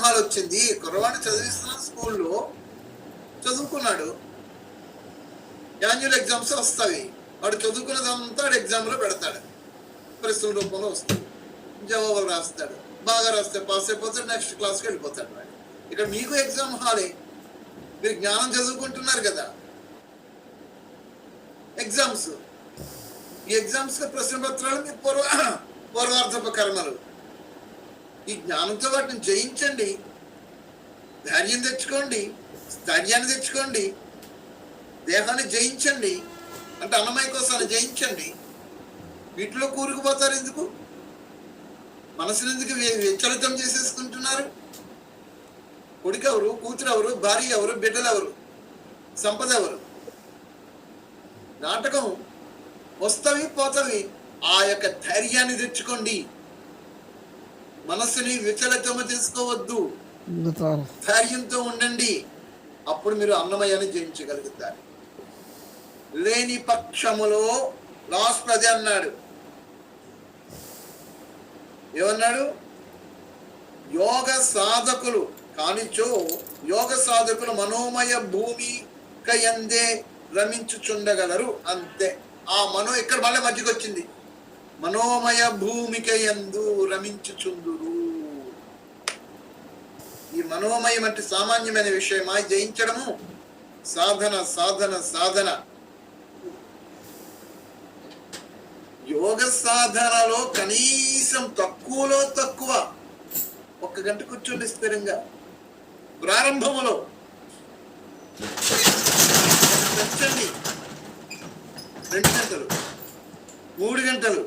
Hall వచ్చింది, కుర్రవాడిని చదివిస్తున్నాడు, స్కూల్లో చదువుకున్నాడు, యాన్యువల్ ఎగ్జామ్స్ వస్తాయి, వాడు చదువుకున్నదంతా వాడు ఎగ్జామ్లో పెడతాడు, ప్రశ్నల రూపంలో వస్తుంది, జవాబులు రాస్తాడు, బాగా రాస్తే పాస్ అయిపోతాడు, నెక్స్ట్ క్లాస్కి వెళ్ళిపోతాడు. వాడు ఇక్కడ మీకు ఎగ్జామ్ హాలే, మీరు జ్ఞానం చదువుకుంటున్నారు కదా, ఎగ్జామ్స్, ఈ ఎగ్జామ్స్ ప్రశ్న పత్రాలు మీ పూర్వార్థపు కర్మలు. ఈ జ్ఞానంతో వాటిని జయించండి, ధైర్యం తెచ్చుకోండి, స్థైర్యాన్ని తెచ్చుకోండి, దేహాన్ని జయించండి, అంటే అన్నమయ కోసాన్ని జయించండి. వీటిలో కూరుకుపోతారు ఎందుకు? మనసుని ఎందుకు విచలితం చేసేసుకుంటున్నారు? కొడుకు ఎవరు, కూతురు ఎవరు, భార్య ఎవరు, బిడ్డలు ఎవరు, సంపద ఎవరు? నాటకం వస్తవి పోతవి. ఆ యొక్క ధైర్యాన్ని తెచ్చుకోండి, మనస్సుని విచలితము చేసుకోవద్దు, ధైర్యంతో ఉండండి. అప్పుడు మీరు అన్నమయాన్ని జయించగలుగుతారు. లేని పక్షములో లాస్ట్ అదే అన్నాడు, ఏమన్నాడు? యోగ సాధకులు కానిచో యోగ సాధకులు మనోమయ భూమి కయందే రమించుచుండగలరు. అంతే. ఆ మనో ఇక్కడ మళ్ళీ మధ్యకి వచ్చింది, మనోమయ భూమిక యందు రమించుచుందురు. ఈ మనోమయం అంటే సామాన్యమైన విషయమా? జయించడము సాధన సాధన సాధన. యోగ సాధనలో కనీసం తక్కువలో తక్కువ 1 గంట కూర్చోండి స్థిరంగా. ప్రారంభములో పెంచండి, 2 గంటలు, 3 గంటలు,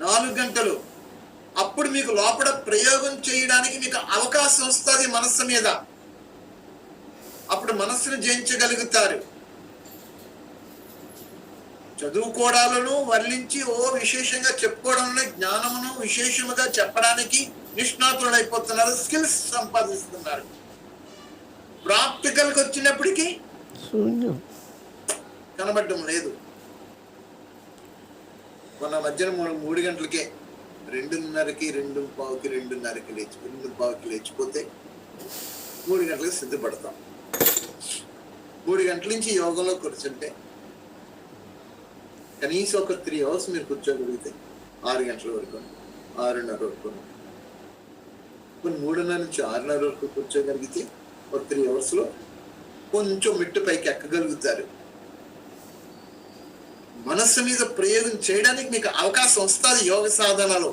4 గంటలు. అప్పుడు మీకు లోపల ప్రయోగం చేయడానికి మీకు అవకాశం వస్తుంది మనస్సు మీద. అప్పుడు మనస్సును జయించగలుగుతారు. చదువుకోవడాలను వర్ణించి విశేషంగా చెప్పుకోవడంలో జ్ఞానమును విశేషముగా చెప్పడానికి నిష్ణాతులు అయిపోతున్నారు, స్కిల్స్ సంపాదిస్తున్నారు. ప్రాక్టికల్కి వచ్చినప్పటికీ కనబడడం లేదు. మొన్న మధ్యాహ్నం 3 గంటలకే 2:30కి 2:15కి 2:30కి లేచి 2:15కి లేచిపోతే 3 గంటలకు సిద్ధపడతాం. 3 గంటల నుంచి యోగంలో కూర్చుంటే కనీసం ఒక 3 అవర్స్ మీరు కూర్చోగలిగితే 6 గంటల వరకు, 6:30 వరకు, కొన్ని 3:30 నుంచి 6:30 వరకు కూర్చోగలిగితే ఒక 3 అవర్స్లో కొంచెం మెట్టు పైకి ఎక్కగలుగుతారు. మనస్సు మీద ప్రయోగం చేయడానికి మీకు అవకాశం వస్తుంది యోగ సాధనలో.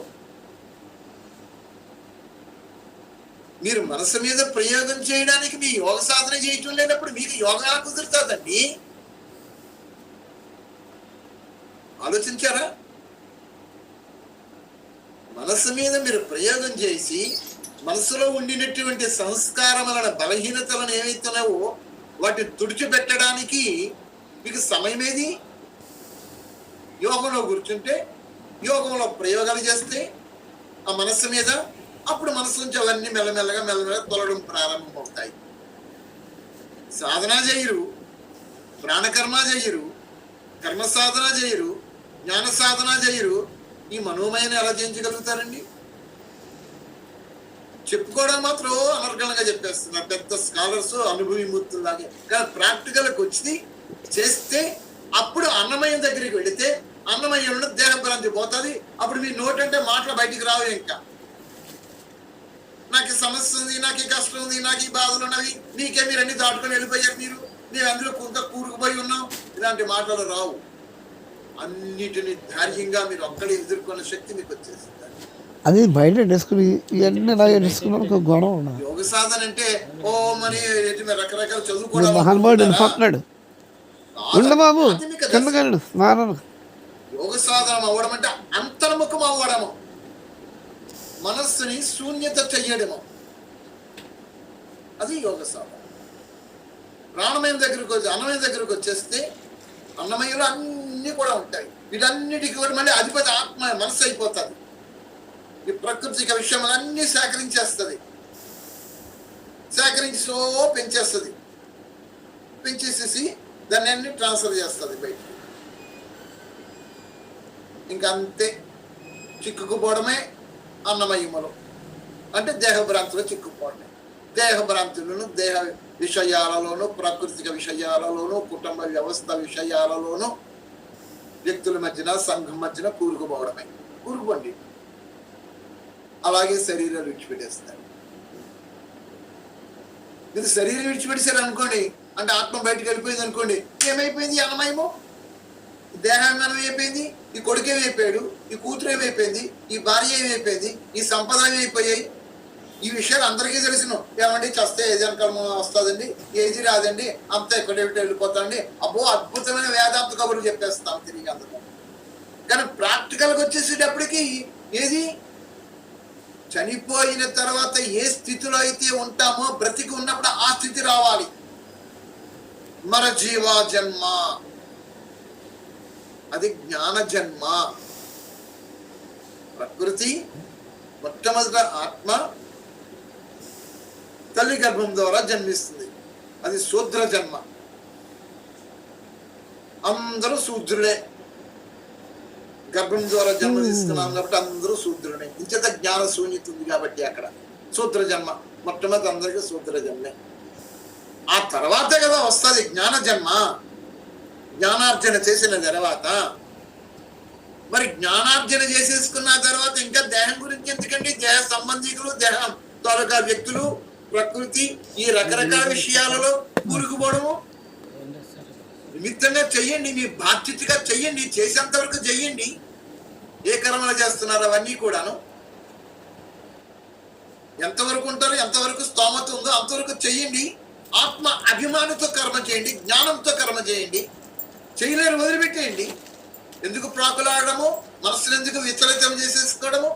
మీరు మనసు మీద ప్రయోగం చేయడానికి మీ యోగ సాధన చేయటం లేనప్పుడు మీకు యోగా కుదురుతుందండి? ఆలోచించారా? మనసు మీద మీరు ప్రయోగం చేసి మనసులో ఉండినటువంటి సంస్కారముల బలహీనతలను ఏవైతున్నావో వాటిని తుడిచిపెట్టడానికి మీకు సమయం ఏది? యోగంలో కూర్చుంటే, యోగంలో ప్రయోగాలు చేస్తే ఆ మనస్సు మీద, అప్పుడు మనసు నుంచి అవన్నీ మెల్లమెల్లగా తొలగడం ప్రారంభమవుతాయి. సాధన చేయరు, ప్రాణకర్మ చేయరు, కర్మ సాధన చేయరు, జ్ఞాన సాధన చేయరు. ఈ మనోమయాన్ని ఎలా జయించగలుగుతారండి? చెప్పుకోవడం మాత్రం అనర్గళంగా చెప్పేస్తున్నారు పెద్ద స్కాలర్స్, అనుభవమూర్తులాగే. కానీ ప్రాక్టికల్కి వచ్చి చేస్తే అప్పుడు అన్నమయం దగ్గరికి వెళితే అన్నమయంలో దేహభ్రాంతి పోతుంది. అప్పుడు మీ నోటంటే మాటలు బయటికి రావు. ఇంకా నాకు ఈ సమస్య ఉంది, నాకు ఈ కష్టం ఉంది, నాకు ఈ బాధలు ఉన్నవి, నీకే మీరు అన్ని దాటుకొని వెళ్ళిపోయారు, నేను అందులో కొంత కూరుకుపోయి ఉన్నాం, ఇలాంటి మాటలు రావు. అన్నిటిని ధైర్యంగా మీరు ఒక్కడే ఎదుర్కొన్న శక్తి మీకు వచ్చేసింది. అది బయట డిస్కులు గొడవ. యోగ సాధన అంటే మరి రకరకాల చదువుకోవడం. యోగ సాధన అవ్వడం అంటే అంతర్ముఖం అవ్వడము, మనస్సుని శూన్యత చెయ్యడము, అది యోగ సాధన. ప్రాణమయం దగ్గరకు వచ్చి అన్నమయం దగ్గరకు వచ్చేస్తే అన్నమయంలో అన్ని కూడా ఉంటాయి. వీటన్నిటికీ కూడా మళ్ళీ అధిపతి ఆత్మ మనస్సు అయిపోతుంది. ఈ ప్రకృతిక విషయములన్నీ సేకరించేస్తుంది, సేకరించి సో పెంచేస్తుంది, పెంచేసేసి దాన్ని అన్ని ట్రాన్స్ఫర్ చేస్తుంది బయట. ఇంకా అంతే, చిక్కుకుపోవడమే అన్నమయములో. అంటే దేహభ్రాంతిలో చిక్కుకోవడం. దేహభ్రాంతులను దేహ విషయాలలోనూ, ప్రాకృతిక విషయాలలోనూ, కుటుంబ వ్యవస్థ విషయాలలోనూ, వ్యక్తుల మధ్యన సంఘం మధ్యన కూరుకుపోవడమే. కూరుకుపోండి. అలాగే శరీరాలు విడిచిపెట్టేస్తారు. మీరు శరీరం విడిచిపెట్టేశారు అనుకోండి, అంటే ఆత్మ బయటకు వెళ్ళిపోయింది అనుకోండి, ఏమైపోయింది? అన్నమయము. దేహాభిమానం అయిపోయింది. ఈ కొడుకు ఏమైపోయాడు, ఈ కూతురు ఏమైపోయింది, ఈ భార్య ఏమైపోయింది, ఈ సంపద ఏమైపోయాయి. ఈ విషయాలు అందరికీ తెలుసును. ఏమండి చస్తే ఏది వెనకాల వస్తుందండి, ఏది రాదండి, అంతా ఎక్కడ వెళ్ళిపోతాండి. అబ్బో అద్భుతమైన వేదాంత కబుర్లు చెప్పేస్తాం తిరిగి అందరం. కానీ ప్రాక్టికల్గా వచ్చేసేటప్పటికి ఏది చనిపోయిన తర్వాత ఏ స్థితిలో అయితే ఉంటామో, బ్రతికి ఉన్నప్పుడు ఆ స్థితి రావాలి. మర జీవా జన్మ, అది జ్ఞాన జన్మ. ప్రకృతి మొట్టమొదట ఆత్మ తల్లి గర్భం ద్వారా జన్మిస్తుంది. అది శూద్ర జన్మ. అందరూ శూద్రులే. గర్భం ద్వారా జన్మ తీసుకున్నాం కాబట్టి అందరూ శూద్రులే. ఇంచేత జ్ఞాన శూన్యత ఉంది కాబట్టి అక్కడ శూద్ర జన్మ. మొట్టమొదటి అందరికీ శూద్ర జన్మే. ఆ తర్వాతే కదా వస్తుంది జ్ఞాన జన్మ. జ్ఞానార్జన చేసిన తర్వాత, మరి జ్ఞానార్జన చేసేసుకున్న తర్వాత ఇంకా దేహం గురించి ఎందుకండి? దేహ సంబంధికులు, దేహం తాలూకా వ్యక్తులు, ప్రకృతి, ఈ రకరకాల విషయాలలో కూరుకుపోవడము. నిమిత్తంగా చెయ్యండి, మీ బాధ్యతగా చెయ్యండి, చేసేంత వరకు చెయ్యండి. ఏ కర్మలు చేస్తున్నారు అవన్నీ కూడాను. ఎంతవరకు ఉంటారో, ఎంతవరకు స్తోమత ఉందో అంతవరకు చెయ్యండి. ఆత్మ అభిమానంతో కర్మ చేయండి, జ్ఞానంతో కర్మ చేయండి. చేయలేరు వదిలిపెట్టేయండి. ఎందుకు ప్రాకులాడము, మనసులు ఎందుకు విచలితం చేసేసుకోవడము,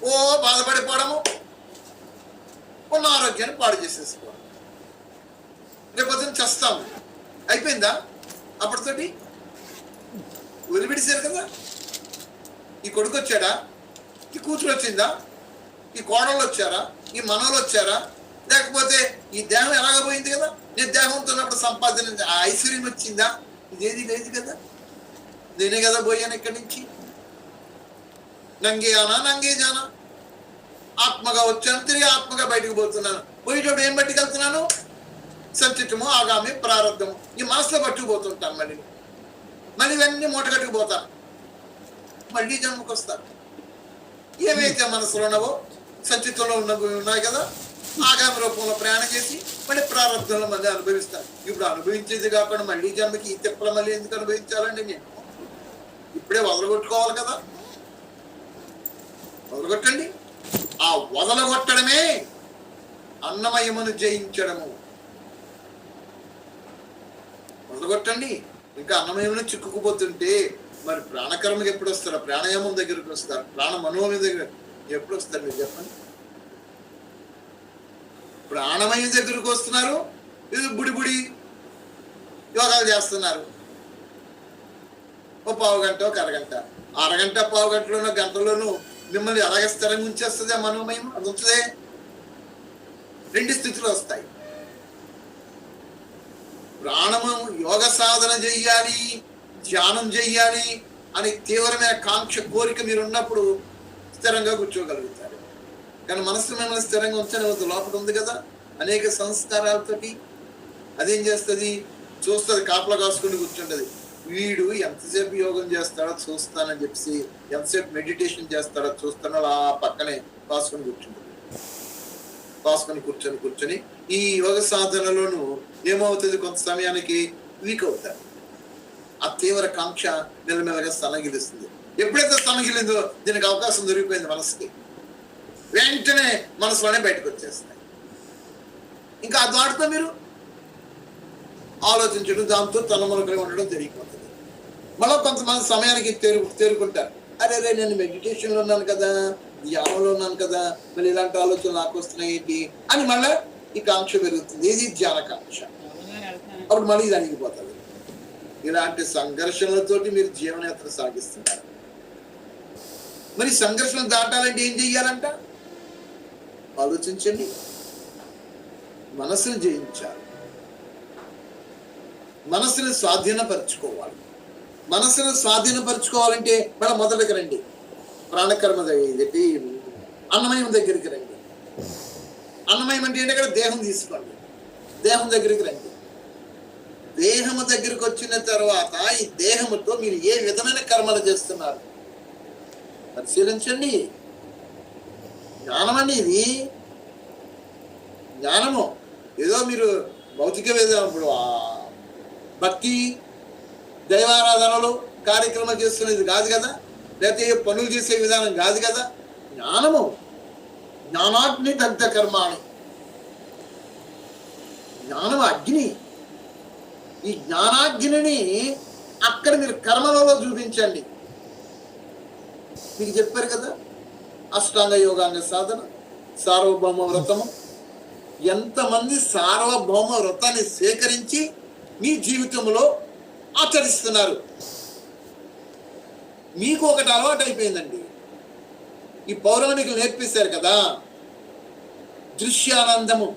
ఓ బాధపడిపోవడము, ఉన్న ఆరోగ్యాన్ని పాడు చేసేసుకోవడం. రేపొద్దున చేస్తాము. అయిపోయిందా? అప్పటితోటి వదిలిపెట్టేశారు కదా. ఈ కొడుకు వచ్చాడా, ఈ కూతురు వచ్చిందా, ఈ కోడళ్ళు వచ్చారా, ఈ మనవలు వచ్చారా, లేకపోతే ఈ దేహం ఎలాగపోయింది కదా. నేను దేహంతో ఉన్నప్పుడు సంపాదన ఆ ఐశ్వర్యం వచ్చిందా? ఇదేది లేదు కదా. నేనే కదా పోయాను ఇక్కడి నుంచి. నంగే ఆనా నంగే జానా. ఆత్మగా వచ్చాను, తిరిగి ఆత్మగా బయటకు పోతున్నాను. పోయేటప్పుడు ఏం పట్టుకెళ్తున్నాను? సంచితము, ఆగామి, ప్రారంధము. ఈ మనసులో పట్టుకుపోతుంటాను. మళ్ళీ ఇవన్నీ మూట కట్టుకుపోతాను. మళ్ళీ జన్మకు వస్తాను. ఏవైతే మనసులో ఉన్నావో సంచితంలో ఉన్నాయి కదా, ఆగామి రూపంలో ప్రయాణం చేసి మళ్ళీ ప్రారంభంలో మళ్ళీ అనుభవిస్తాను. ఇప్పుడు అనుభవించేది కాకుండా మళ్ళీ జన్మకి ఈ తిప్పలు మళ్ళీ ఎందుకు అనుభవించాలండి? నేను ఇప్పుడే వదలగొట్టుకోవాలి కదా. వదలగొట్టండి. ఆ వదలగొట్టడమే అన్నమయమును జయించడము. వదలగొట్టండి. ఇంకా అన్నమయమును చిక్కుకుపోతుంటే మరి ప్రాణకర్మకి ఎప్పుడు వస్తారా? ప్రాణాయామం దగ్గరికి వస్తారు, ప్రాణ మనోమయం దగ్గర ఎప్పుడు వస్తారు మీరు చెప్పండి. ప్రాణమయం దగ్గరకు వస్తున్నారు, ఇది బుడి యోగాలు చేస్తున్నారు. ఓ పావు గంట, ఒక అరగంట. అరగంట పావు గంటలోనూ గంటలోనూ మిమ్మల్ని అలాగే స్థిరంగా ఉంచేస్తుంది ఆ మనోమయం. అది ఉంచుదే. రెండు స్థితులు వస్తాయి. ప్రాణము యోగ సాధన చెయ్యాలి, ధ్యానం చెయ్యాలి అని తీవ్రమైన కాంక్ష, కోరిక మీరు ఉన్నప్పుడు స్థిరంగా కూర్చోగలుగుతారు. కానీ మనసు మిమ్మల్ని స్థిరంగా ఉంచని లోపల ఉంది కదా అనేక సంస్కారాలతోటి. అదేం చేస్తుంది? చూస్తుంది, కాపలా కాసుకుని కూర్చుంటది. వీడు ఎంతసేపు యోగం చేస్తాడో చూస్తానని చెప్పి, ఎంతసేపు మెడిటేషన్ చేస్తాడో చూస్తానో అలా పక్కనే కాసుకొని కూర్చుంటుంది. కాసుకొని కూర్చొని ఈ యోగ సాధనలోనూ ఏమవుతుంది? కొంత సమయానికి వీక్ అవుతారు. ఆ తీవ్ర కాంక్ష మెల్లమెల్లగా స్థనగిలుస్తుంది. ఎప్పుడైతే స్థనగిలిందో దీనికి అవకాశం దొరికిపోయింది మనసుకి, వెంటనే మనసులోనే బయటకు వచ్చేస్తాయి. ఇంకా ఆ దాటితో మీరు ఆలోచించడం, దాంతో తలములకలు ఉండడం జరిగిపోతుంది. మళ్ళీ కొంతమంది సమయానికి తేరుకుంటారు. అరే నేను మెడిటేషన్లో ఉన్నాను కదా, ధ్యానంలో ఉన్నాను కదా, మళ్ళీ ఇలాంటి ఆలోచనలు నాకు వస్తున్నాయి ఏంటి అని మళ్ళీ ఈ కాంక్ష పెరుగుతుంది. ఇది ధ్యాన కాంక్ష. అప్పుడు మళ్ళీ ఇది అణిగిపోతుంది. ఇలాంటి సంఘర్షణలతోటి మీరు జీవనయాత్ర సాగిస్తున్నారు. మరి సంఘర్షణలు దాటాలంటే ఏం చెయ్యాలంట? ఆలోచించండి. మనసును జయించాలి, మనసును స్వాధీనపరచుకోవాలి. మనసును స్వాధీనపరచుకోవాలంటే మన మొదటికి రండి. ప్రాణకర్మ అన్నమయం దగ్గరికి రండి. అన్నమయం అంటే ఏంటి? అక్కడ దేహం తీసుకోండి, దేహం దగ్గరికి రండి. దేహము దగ్గరికి వచ్చిన తర్వాత ఈ దేహముతో మీరు ఏ విధమైన కర్మలు చేస్తున్నారు పరిశీలించండి. జ్ఞానం అండి ఇది. జ్ఞానము ఏదో మీరు భౌతిక ఇప్పుడు భక్తి దైవారాధనలు కార్యక్రమాలు చేస్తున్నది కాదు కదా, లేకపోతే పనులు చేసే విధానం కాదు కదా. జ్ఞానము జ్ఞానాగ్ని దగ్ధ కర్మాణి. జ్ఞానం అగ్ని. ఈ జ్ఞానాగ్నిని అక్కడ మీరు కర్మలలో చూపించండి. మీకు చెప్పారు కదా అష్టాంగ యోగాంగ సాధన, సార్వభౌమ వ్రతము. ఎంతమంది సార్వభౌమ వ్రతాన్ని సేకరించి మీ జీవితంలో ఆచరిస్తున్నారు? మీకు ఒకటి అలవాటు అయిపోయిందండి. ఈ పౌరాణికులు నేర్పిస్తారు కదా, దృశ్యానందము,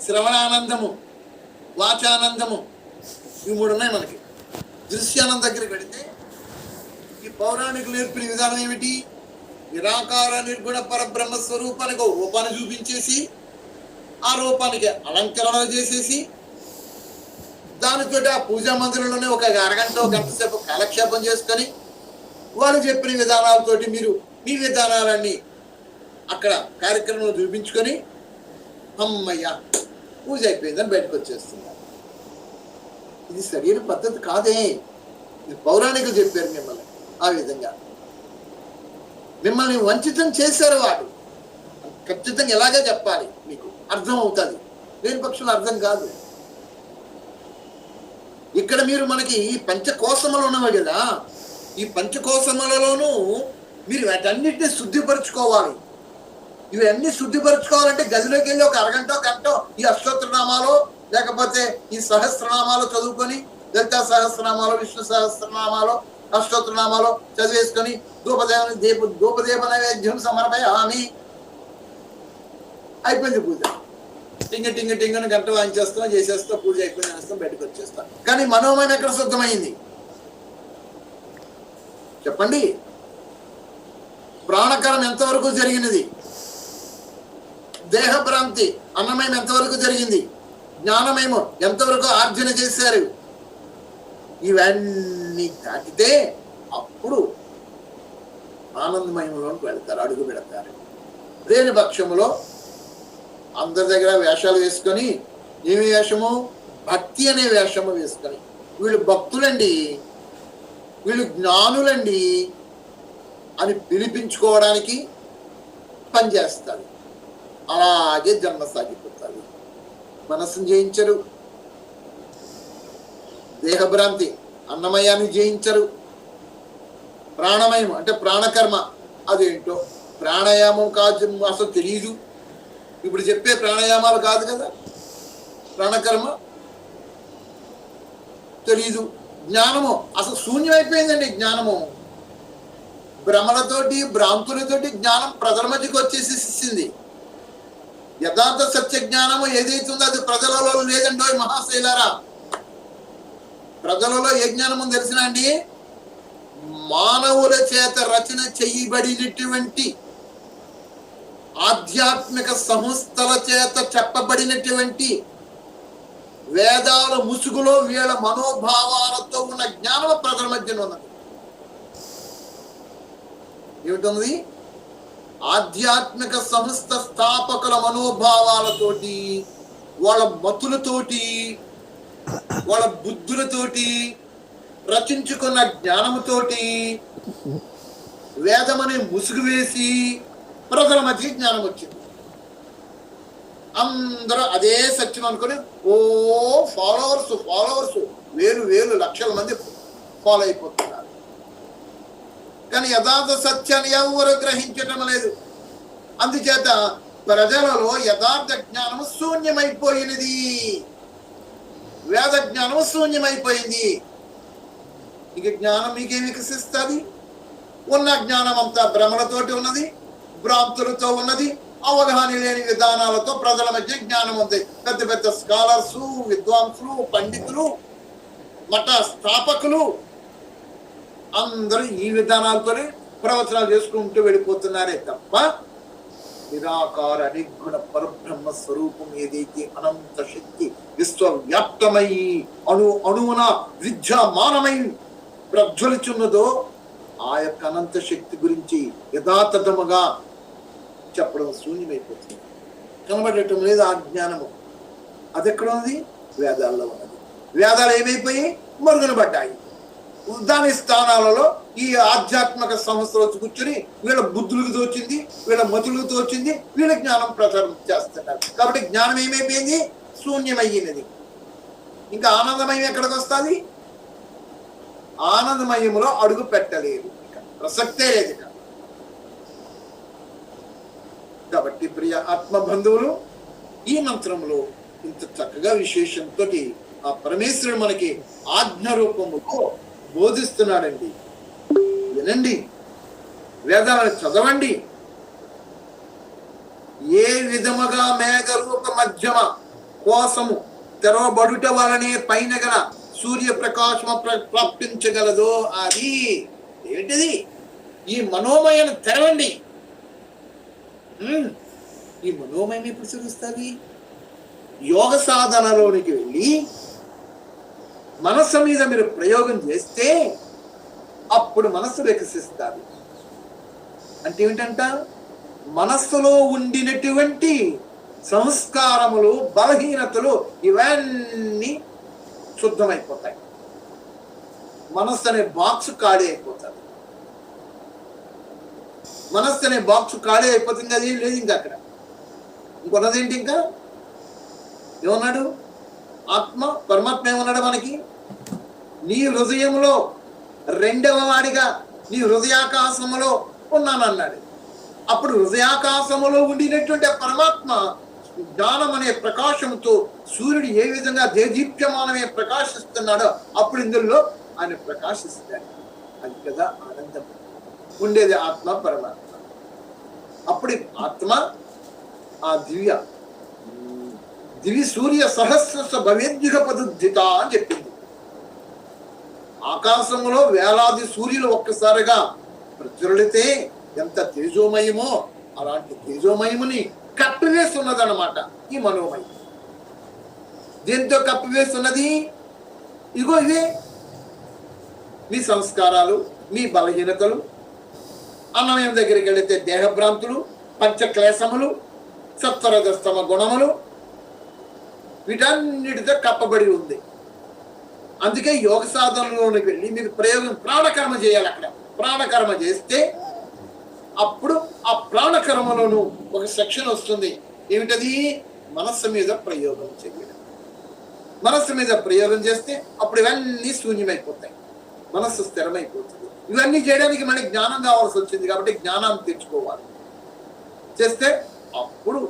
శ్రవణానందము, వాచానందము, ఇవి 3 ఉన్నాయి మనకి. దృశ్యానందం దగ్గరికి వెళితే ఈ పౌరాణికులు నేర్పిన విధానం ఏమిటి? నిరాకార నిర్గుణ పరబ్రహ్మ స్వరూపానికి ఒక రూపాన్ని చూపించేసి ఆ రూపానికి అలంకరణ చేసేసి దానితో ఆ పూజా మందిరంలోనే ఒక అరగంట గంట సేపు కాలక్షేపం చేసుకొని వాళ్ళు చెప్పిన విధానాలతోటి మీరు మీ విధానాలన్నీ అక్కడ కార్యక్రమంలో చూపించుకొని అమ్మయ్య పూజ అయిపోయిందని బయటకు వచ్చేస్తున్నారు. ఇది సరైన పద్ధతి కాదే. ఇది పౌరాణికులు చెప్పారు మిమ్మల్ని ఆ విధంగా. మిమ్మల్ని వంచితం చేశారు వాడు. ఖచ్చితంగా ఎలాగే చెప్పాలి, మీకు అర్థం అవుతుంది. లేని పక్షులు అర్థం కాదు. ఇక్కడ మీరు మనకి ఈ పంచకోశములు ఉన్నవి కదా, ఈ పంచకోశములలోనూ మీరు వాటన్నిటిని శుద్ధిపరచుకోవాలి. ఇవన్నీ శుద్ధిపరచుకోవాలంటే గదిలోకి వెళ్ళి ఒక అరగంట గంట ఈ అష్టోత్తరనామాలు లేకపోతే ఈ సహస్రనామాలు చదువుకొని, లలితా సహస్రనామాలు, విష్ణు సహస్రనామాలు, అష్టోత్తరనామాలు చదివేసుకొని ధూపదేవ నైవేద్యం సమర్పయామి, అయిపోయింది పూజ. టింగని గంట వాయించేస్తాం, చేసేస్తాం, పూజ అయిపోయింది అనేస్తాం, బయటకు వచ్చేస్తాం. కానీ మనోమయం ఎక్కడ శుద్ధమైంది చెప్పండి? ప్రాణకరం ఎంతవరకు జరిగినది? దేహభ్రాంతి అన్నమయం ఎంతవరకు జరిగింది? జ్ఞానమేమో ఎంతవరకు ఆర్జన చేశారు? ఇవన్నీ దాటితే అప్పుడు ఆనందమయంలోకి వెళ్తారు, అడుగు పెడతారు. లేని పక్షములో అందరి దగ్గర వేషాలు వేసుకొని, ఏమి వేషము? భక్తి అనే వేషము వేసుకొని, వీళ్ళు భక్తులండి, వీళ్ళు జ్ఞానులండి అని పిలిపించుకోవడానికి పనిచేస్తారు. అలాగే జన్మ సాగిపోతారు. మనస్సును జయించరు, దేహభ్రాంతి అన్నమయాన్ని జయించరు. ప్రాణమయం అంటే ప్రాణకర్మ, అదేంటో ప్రాణాయామం కాదు, అసలు తెలియదు. ఇప్పుడు చెప్పే ప్రాణాయామాలు కాదు కదా ప్రాణకర్మ, తెలీదు. జ్ఞానము అసలు శూన్యమైపోయిందండి. జ్ఞానము భ్రమలతోటి భ్రాంతులతోటి జ్ఞానం ప్రజల మధ్యకి వచ్చేసేసింది. యథార్థ సత్య జ్ఞానము ఏదైతుందో అది ప్రజలలో లేదండో మహాశైలారా. ప్రజలలో ఏ జ్ఞానము తెలిసిన అండి? మానవుల చేత రచన చేయబడినటువంటి ఆధ్యాత్మిక సంస్థల చేత చెప్పబడినటువంటి వేదాల ముసుగులో వీళ్ళ మనోభావాలతో ఉన్న జ్ఞానం ప్రజల మధ్యలో ఉన్నది. ఏమిటన్నది? ఆధ్యాత్మిక సంస్థ స్థాపకుల మనోభావాలతోటి, వాళ్ళ మతులతోటి, వాళ్ళ బుద్ధులతోటి రచించుకున్న జ్ఞానముతోటి వేదమని ముసుగు వేసి ప్రజల మధ్య జ్ఞానం వచ్చింది. అందరూ అదే సత్యం అనుకుని ఓ ఫాలోవర్స్ వేలు లక్షల మంది ఫాలో అయిపోతున్నారు. కానీ యథార్థ సత్యాన్ని ఎవరు గ్రహించటం లేదు. అందుచేత ప్రజలలో యథార్థ జ్ఞానము శూన్యమైపోయినది, వేద జ్ఞానము శూన్యమైపోయింది. ఇక జ్ఞానం మీకేం వికసిస్తుంది? ఉన్న జ్ఞానం అంతా భ్రమలతోటి ఉన్నది, భ్రాంతులతో ఉన్నది, అవగాహన లేని విధానాలతో ప్రజల మధ్య జ్ఞానం ఉంది. పెద్ద పెద్ద స్కాలర్స్, విద్వాంసులు, పండితులు, మఠ స్థాపకులు అందరూ ఈ విధానాలతోనే ప్రవచనాలు చేసుకుంటూ వెళ్ళిపోతున్నారే తప్ప నిరాకార నిర్గుణ పరబ్రహ్మ స్వరూపం ఏదైతే అనంత శక్తి విశ్వవ్యాప్తమై అణువున విద్యామానమై ప్రజ్వలిచున్నదో ఆ యొక్క అనంత శక్తి గురించి యథాతథముగా చెప్పడం శూన్యమైపోతుంది, కనబడటం లేదు. ఆ జ్ఞానము అది ఎక్కడ ఉంది? వేదాల్లో ఉన్నది. వేదాలు ఏమైపోయి మరుగున పడ్డాయి. దాని స్థానాలలో ఈ ఆధ్యాత్మిక సంస్థలు వచ్చి కూర్చొని వీళ్ళ బుద్ధులకు తోచింది, వీళ్ళ మతులకు తోచింది, వీళ్ళ జ్ఞానం ప్రచారం చేస్తున్నారు. కాబట్టి జ్ఞానం ఏమైపోయింది? శూన్యమయ్యినది. ఇంకా ఆనందమయం ఎక్కడికి వస్తుంది? ఆనందమయంలో అడుగు పెట్టలేదు, ఇక ప్రసక్తే లేదు ఇక. కాబట్టి ప్రియ ఆత్మ బంధువులు, ఈ మంత్రంలో ఇంత చక్కగా విశేషంతో ఆ పరమేశ్వరుడు మనకి ఆజ్ఞ రూపములో బోధిస్తున్నాడండి. వినండి, వేదాలను చదవండి. ఏ విధముగా మేఘరూప మధ్యమ కోసము తెరవబడుట వలనే పైన గల సూర్యప్రకాశము ప్రాప్తించగలదో అది ఏంటిది? ఈ మనోమయను తెరవండి. ఈ మనోమయం ఎప్పుడు తెలుస్తుంది? యోగ సాధనలోనికి వెళ్ళి మనస్సు మీద మీరు ప్రయోగం చేస్తే అప్పుడు మనస్సు వికసిస్తుంది. అంటే ఏమిటంట? మనస్సులో ఉండినటువంటి సంస్కారములు, బలహీనతలు ఇవన్నీ శుద్ధమైపోతాయి. మనస్సు అనే బాక్స్ ఖాళీ అయిపోతుంది. మనస్సు అనే బాక్స్ ఖాళీ అయిపోతుంది. అది లేదు ఇంకా అక్కడ. ఇంకొన్నదేంటి? ఇంకా ఏమన్నాడు? ఆత్మ పరమాత్మ ఏమన్నాడు మనకి? నీ హృదయంలో రెండవ వాడిగా నీ హృదయాకాశములో ఉన్నానన్నాడు. అప్పుడు హృదయాకాశములో ఉండినటువంటి పరమాత్మ జ్ఞానం అనే ప్రకాశంతో సూర్యుడు ఏ విధంగా దేదీప్యమానమే ప్రకాశిస్తున్నాడో అప్పుడు ఇందులో ఆయన ప్రకాశిస్తాడు. అది కదా ఆనందం ఉండేది ఆత్మ పరమాత్మ. అప్పుడు ఆత్మ ఆ దివి సూర్య సహస్ర భవేద్యుగ పదుద్ధిత అని చెప్పింది. ఆకాశంలో వేలాది సూర్యులు ఒక్కసారిగా ప్రజ్వలితే ఎంత తేజోమయమో అలాంటి తేజోమయముని కప్పివేస్తున్నదన్నమాట ఈ మనోమయం. దీంతో కప్పివేస్తున్నది ఇగో ఇవే మీ సంస్కారాలు, మీ బలహీనతలు. అన్నమయం దగ్గరికి వెళితే దేహభ్రాంతులు, పంచక్లేశములు, సత్వరజస్తమ గుణములు, వీటన్నిటితో కప్పబడి ఉంది. అందుకే యోగ సాధనలోనికి వెళ్ళి మీరు ప్రయోగం ప్రాణకర్మ చేయాలి. అక్కడ ప్రాణకర్మ చేస్తే అప్పుడు ఆ ప్రాణకర్మలోను ఒక సెక్షన్ వస్తుంది. ఏమిటది? మనస్సు మీద ప్రయోగం చేయడం. మనస్సు మీద ప్రయోగం చేస్తే అప్పుడు ఇవన్నీ శూన్యమైపోతాయి, మనస్సు స్థిరమైపోతుంది. ఇవన్నీ చేయడానికి మనకి జ్ఞానం కావాల్సి వచ్చింది కాబట్టి జ్ఞానాన్ని తెచ్చుకోవాలి. చేస్తే అప్పుడు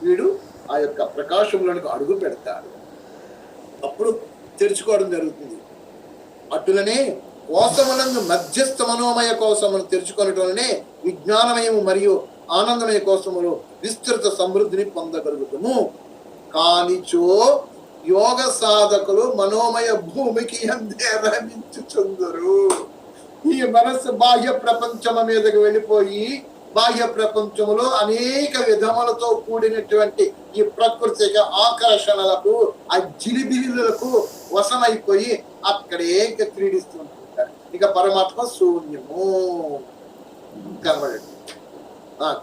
వీడు ఆ యొక్క ప్రకాశంలోనికి అడుగు పెడతాడు. అప్పుడు తెరుచుకోవడం జరుగుతుంది. అటులనే కోసములందు మధ్యస్థ మనోమయ కోసమును తెరుచుకొనటంలోనే విజ్ఞానమయము మరియు ఆనందమయ కోసములు విస్తృత సమృద్ధిని పొందగలుగుతాము. కానిచో యోగ సాధకులు మనోమయ భూమికి అందే రమించుచుందరు. ఈ మనస్సు బాహ్య ప్రపంచం మీదకి వెళ్ళిపోయి బాహ్య ప్రపంచంలో అనేక విధములతో కూడినటువంటి ఈ ప్రకృతి ఆకర్షణలకు, ఆ జిలిబిలిలకు వశమైపోయి అక్కడే క్రీడిస్తూ ఉంటారు. ఇక పరమాత్మ శూన్యము కనబడండి.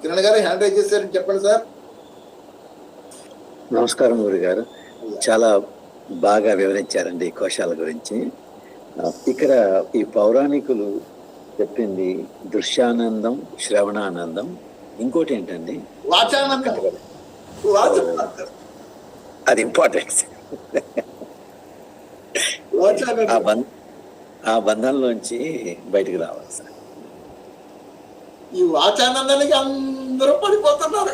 కిరణ్ గారు హ్యాండ్ రైజ్ చేశారని చెప్పండి సార్. నమస్కారం గురు గారు, చాలా బాగా వివరించారండి ఈ కోశాల గురించి. ఇక్కడ ఈ పౌరాణికులు చెప్పింది దృశ్యానందం, శ్రవణానందం, ఇంకోటి ఏంటండి వాచానందం. అది ఇంపార్టెంట్. ఆ బంధంలోంచి బయటికి రావాలి సార్. ఈ వాచానందానికి అందరూ పడిపోతున్నారు.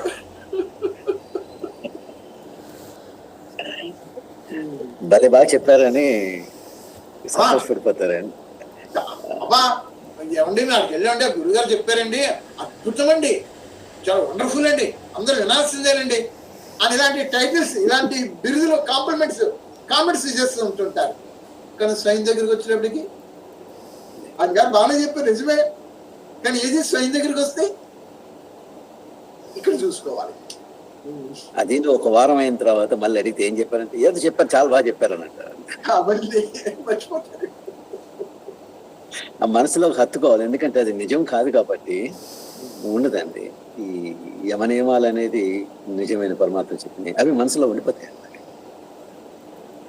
భలే బాగా చెప్పారని సంతోషపడిపోతారండి. అబ్బా ఏమండి నాకు వెళ్ళండి, గురుగారు చెప్పారండి, అద్భుతం అండి, చాలా వండర్ఫుల్ అండి, అందరూ వినాల్సిందేనండి అని ఇలాంటి టైటిల్స్, ఇలాంటి బిరుదులు, కామెంట్స్ చేస్తూ ఉంటుంటారు. కానీ స్వయం దగ్గరికి వచ్చినప్పటికీ అది గారు బాగానే చెప్పారు, నిజమే. కానీ ఏది స్వయం దగ్గరికి వస్తే ఇక్కడ చూసుకోవాలి. అది ఒక వారం అయిన తర్వాత మళ్ళీ అడిగితే ఏం చెప్పారంటే ఏదో చెప్పారు, చాలా బాగా చెప్పారని అంటారు. కాబట్టి మర్చిపోతారు. ఆ మనసులో హత్తుకోవాలి, ఎందుకంటే అది నిజం కాదు కాబట్టి ఉండదండి. ఈ యమనియమాలు అనేది నిజమైన పరమాత్మ చెప్పింది, అవి మనసులో ఉండిపోతాయి అన్నమాట.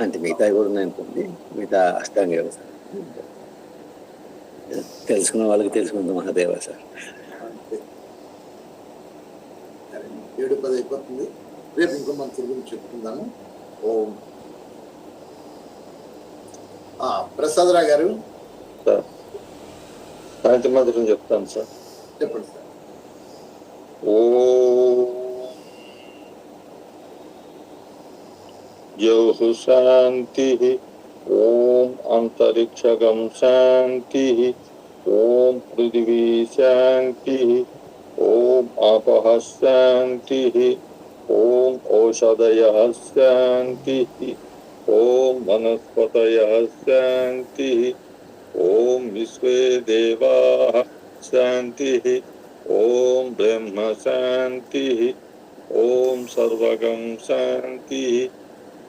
అంటే మిగతా కూడా ఉన్నాయనుకోండి, మిగతా అష్టాంగ యోగ సార్ తెలుసుకున్న వాళ్ళకి తెలుసుకుంది మహాదేవ సార్. అంతే. 7:10 అయిపోతుంది. రేపు ఇంకో మంత్రి గురించి చెప్పుకుందాము. ఓం. ప్రసాదరావు గారు సార్ సాయంత్రం మాత్రం చెప్తాను సార్. చెప్పండి సార్. ఓం జౌః శాంతి, ఓం అంతరిక్షగం శాంతి, ఓం పృథివీ శాంతి, ఓం ఆపః శాంతి, ఓం ఓషధయః శాంతి, ఓం వనస్పతయః శాంతి, ఓం విశ్వే దేవాః శాంతి, ఓం బ్రహ్మ శాంతి, ఓం సర్వగం శాంతి,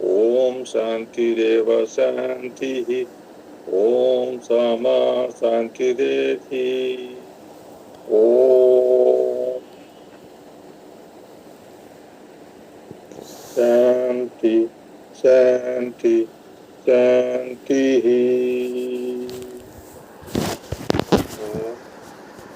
ఓం శాంతిరేవ శాంతి, ఓం సమా శాంతిరేధి. ఓం శాంతి శాంతి శాంతి.